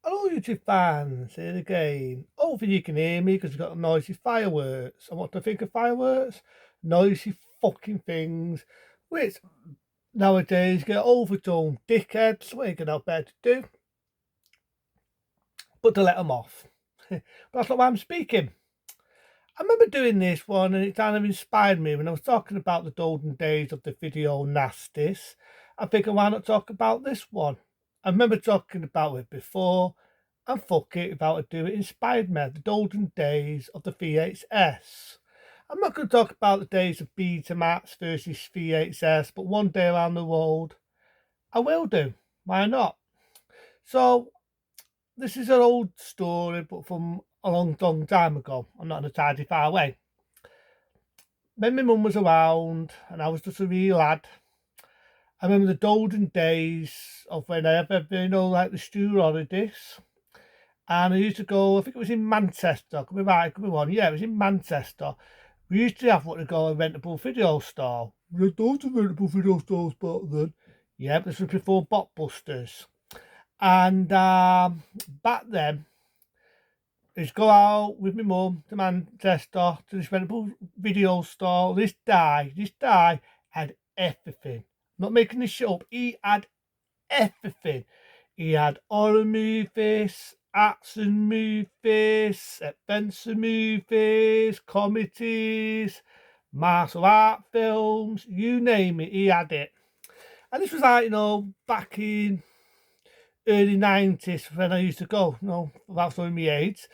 Hello, YouTube fans, here again. Hopefully you can hear me because we've got noisy fireworks. And what do I think of fireworks? Noisy fucking things, which nowadays get overdone dickheads. What are you going to have better to do but to let them off? But that's not why I'm speaking. I remember doing this one and it kind of inspired me when I was talking about the golden days of the video nasties. I figured why not talk about this one? I remember talking about it before and fuck it, if I would do it inspired me. The golden days of the VHS. I'm not going to talk about the days of Betamax versus VHS, but one day around the world, I will do. Why not? So this is an old story, but from a long, long time ago. I'm not entirely far away. When my mum was around and I was just a wee lad, I remember the golden days of when I ever, like the school holidays. And I used to go, I think it was in Manchester, could be right, could be wrong. Yeah, it was in Manchester. We used to have what they call a rentable video store. We had loads of rentable video stores back then. Yeah, this was before Blockbusters. And back then, I used to go out with my mum to Manchester to this rentable video store. This guy had everything. Not making this shit up. He had everything. He had horror movies, action movies, adventure movies, comedies, martial art films, you name it, he had it. And this was like, back in early 90s when I used to go, about showing my age.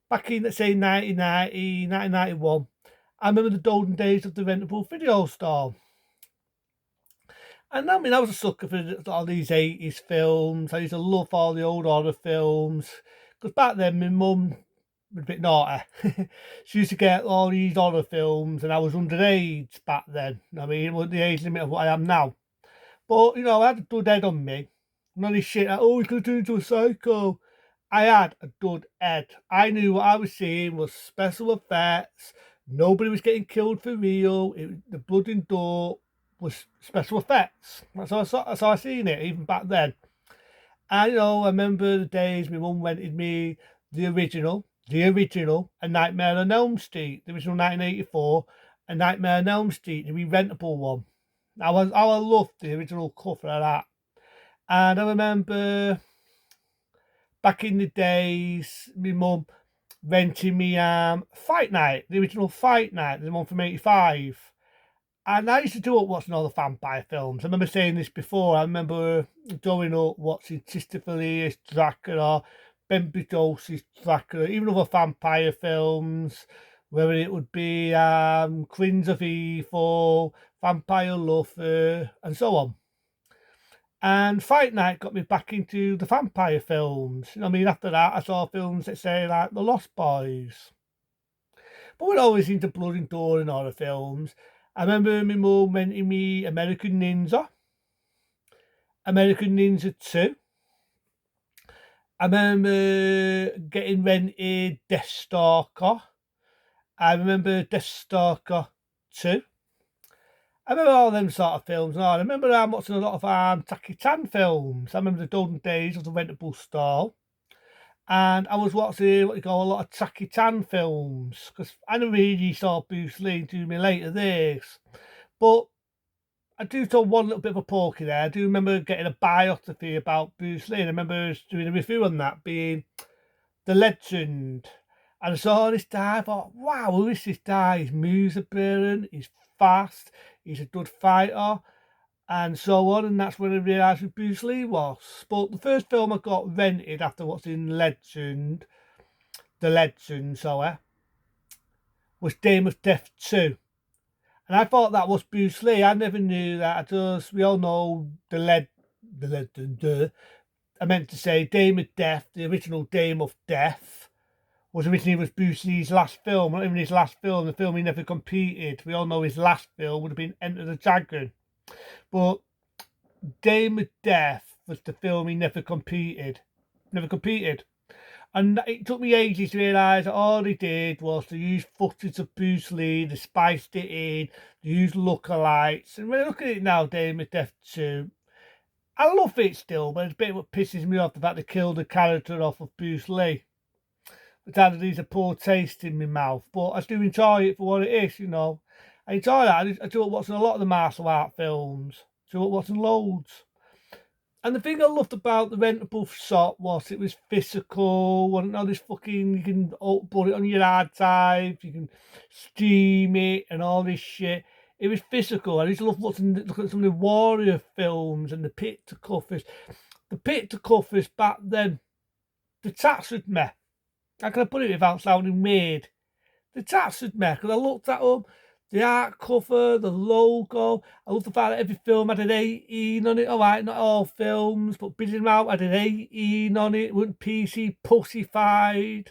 Back in, let's say, 1990, 1991, I remember the golden days of the rentable video store. And I mean, I was a sucker for all these 80s films. I used to love all the old horror films. Because back then, my mum was a bit naughty. She used to get all these horror films, and I was underage back then. I mean, it wasn't the age limit of what I am now. But, I had a good head on me. None of this shit like, oh, he's going to turn into a psycho. I had a good head. I knew what I was seeing was special effects. Nobody was getting killed for real. The blood and gore was special effects. That's how I seen it, even back then. And, I remember the days my mum rented me the original, A Nightmare on Elm Street, the original 1984, A Nightmare on Elm Street, the re-rentable one. I loved the original cover of that. And I remember back in the days, my mum renting me Fight Night, the original Fight Night, the one from '85. And I used to do up watching all the vampire films. I remember saying this before. I remember growing up watching Christopher Dracula, Ben Bedosi's Dracula, even other vampire films, whether it would be Queens of Evil, Vampire Lover, and so on. And Fight Night got me back into the vampire films. I mean, after that, I saw films that say like The Lost Boys. But we're always into blood and gore and horror films. I remember my mum renting me American Ninja, American Ninja 2. I remember getting rented Deathstalker. I remember Deathstalker 2. I remember all them sort of films. And I remember watching a lot of Jackie Chan films. I remember the golden days of the rentable store. And I was watching what you call a lot of Jackie Chan films because I never really saw Bruce Lee until me later this. But I do tell one little bit of a porky there. I do remember getting a biography about Bruce Lee. And I remember doing a review on that, being The Legend. And I saw this guy, I thought, wow, who is this guy? His moves are brilliant, he's fast, he's a good fighter, and so on. And that's when I realised who Bruce Lee was. But the first film I got rented after watching The Legend, was Game of Death 2. And I thought that was Bruce Lee. I never knew that. We all know the Legend. I meant to say Dame of Death, the original Dame of Death, was Bruce Lee's last film. Not even his last film, the film he never competed. We all know his last film would have been Enter the Dragon. But Dame of Death was the film he never competed. And it took me ages to realise that all they did was to use footage of Bruce Lee, they spiced it in, they used lookalikes. And when I look at it now, Dame of Death 2, I love it still, but it's a bit what pisses me off the fact they killed the character off of Bruce Lee. It kind of leaves a poor taste in my mouth, but I do enjoy it for what it is, you know. I enjoy that. I do watching a lot of the martial art films. I do watching loads. And the thing I loved about the rentable shop was it was physical. Wasn't all this fucking, you can put it on your hard drive, you can stream it and all this shit. It was physical. I used to love looking at some of the warrior films and the picture covers. The picture covers back then, the taxed me. How can I put it without sounding weird? The taxed me, because I looked at them, the art cover, the logo. I love the fact that every film had an 18 on it. All right, not all films, but Bidding Out had an 18 on it. It wasn't PC pussified.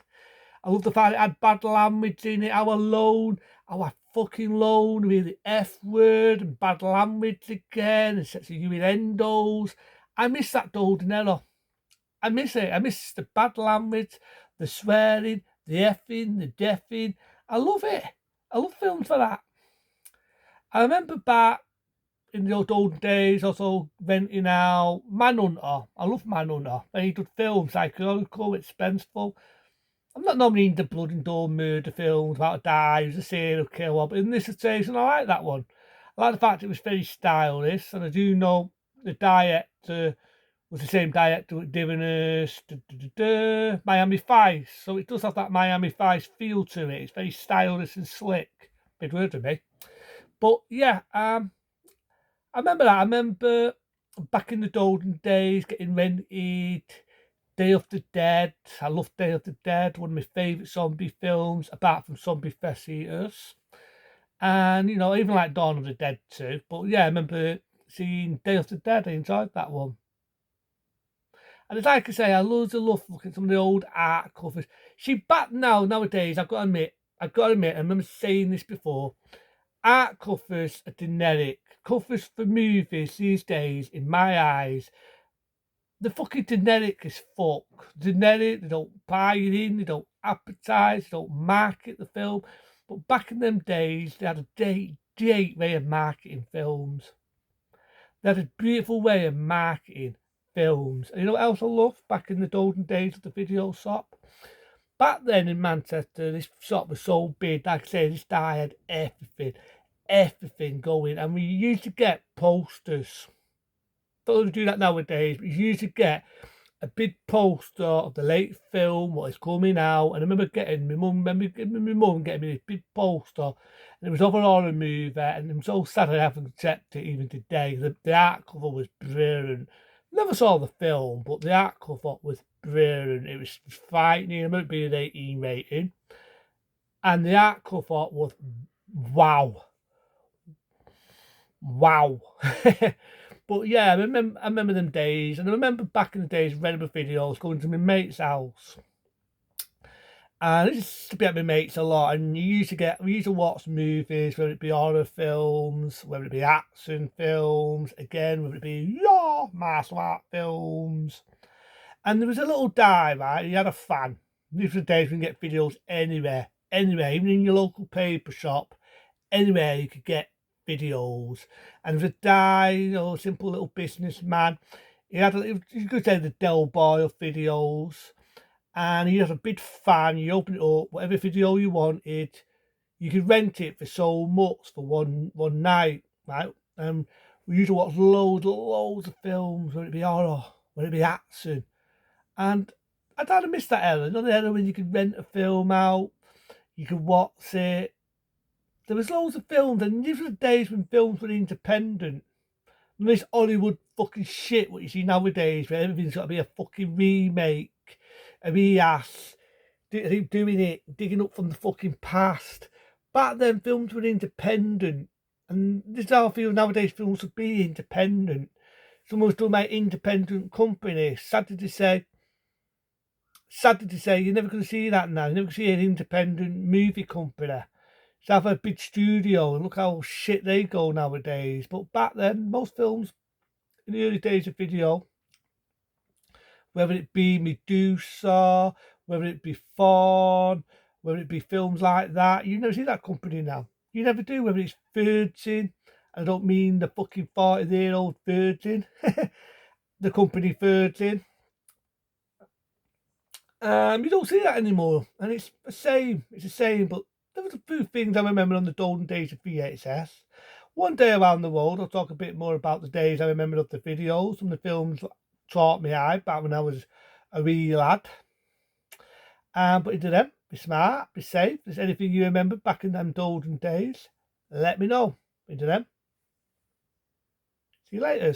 I love the fact it had bad language in it. Our fucking loan with the F word and bad language again and sets of innuendos. I miss that golden era. I miss it. I miss the bad language, the swearing, the effing, the deafing. I love it. I love films for that. I remember back in the old days, also renting out Manhunter. I love Manhunter. Very good film, psychological, expensive. I'm not normally into blood and gore murder films about a guy who's a serial killer, but in this occasion, I like that one. I like the fact it was very stylish, and I do know the director was the same director that given us Miami Vice, so it does have that Miami Vice feel to it. It's very stylish and slick. Big word to me, but yeah, I remember that. I remember back in the golden days getting rented. Day of the Dead. I love Day of the Dead, one of my favourite zombie films, apart from Zombie Fest Eaters. And, you know, even like Dawn of the Dead too. But yeah, I remember seeing Day of the Dead. I enjoyed that one. And it's like I say, I love looking at some of the old art covers. See, back nowadays, I've got to admit, I remember saying this before, art covers are generic. Covers for movies these days, in my eyes, they're fucking generic as fuck. Generic, they don't buy it in, they don't advertise, they don't market the film. But back in them days, they had a great way of marketing films. They had a beautiful way of marketing films. And you know what else I love back in the golden days of the video shop? Back then in Manchester, this shop was so big, like I say, this guy had everything going. And we used to get posters. Don't do that nowadays, but you used to get a big poster of the late film, what is coming out. And I remember getting my mum getting me this big poster, and it was of an horror movie, and I'm so sad I haven't checked it even today. The art cover was brilliant. Never saw the film, but the art cover was brilliant. It was frightening. I remember it being an 18 rating, and the art cover was wow. But yeah, I remember them days, and I remember back in the days, renting videos, going to my mate's house, and I used to be at my mates a lot. And we used to watch movies, whether it be horror films, whether it be action films, again, whether it be martial art films. And there was a little guy, right? He had a fan. These were the days we can get videos anywhere, even in your local paper shop, anywhere you could get videos. And there was a guy, you know, a simple little businessman. You could say the Del Boy of videos. And he has a big fan. You open it up, whatever video you wanted, you could rent it for so much for one night, right? We used to watch loads of films, whether it be horror, whether it be action. And I kind of miss that era. Another era when you could rent a film out, you could watch it. There was loads of films, and these were the days when films were independent. And this Hollywood fucking shit what you see nowadays, where everything's got to be a fucking remake, a re-ass, doing it, digging up from the fucking past. Back then, films were independent, and this is how I feel nowadays. Films should be independent. Someone's done my independent company. Sadly to say, you're never going to see that now. You're never going to see an independent movie company. So have a big studio, and look how shit they go nowadays. But back then, most films in the early days of video, whether it be Medusa, whether it be Fawn, whether it be films like that, you never see that company now. You never do, whether it's Virgin. I don't mean the fucking 40-year-old Virgin. the company thirds in. You don't see that anymore, and it's the same. It's the same, but there was a few things I remember on the golden days of VHS. One day around the world, I'll talk a bit more about the days I remember of the videos and the films that taught me eye back when I was a wee lad. But into them, be smart, be safe. If there's anything you remember back in them golden days, let me know. Into them. See you later.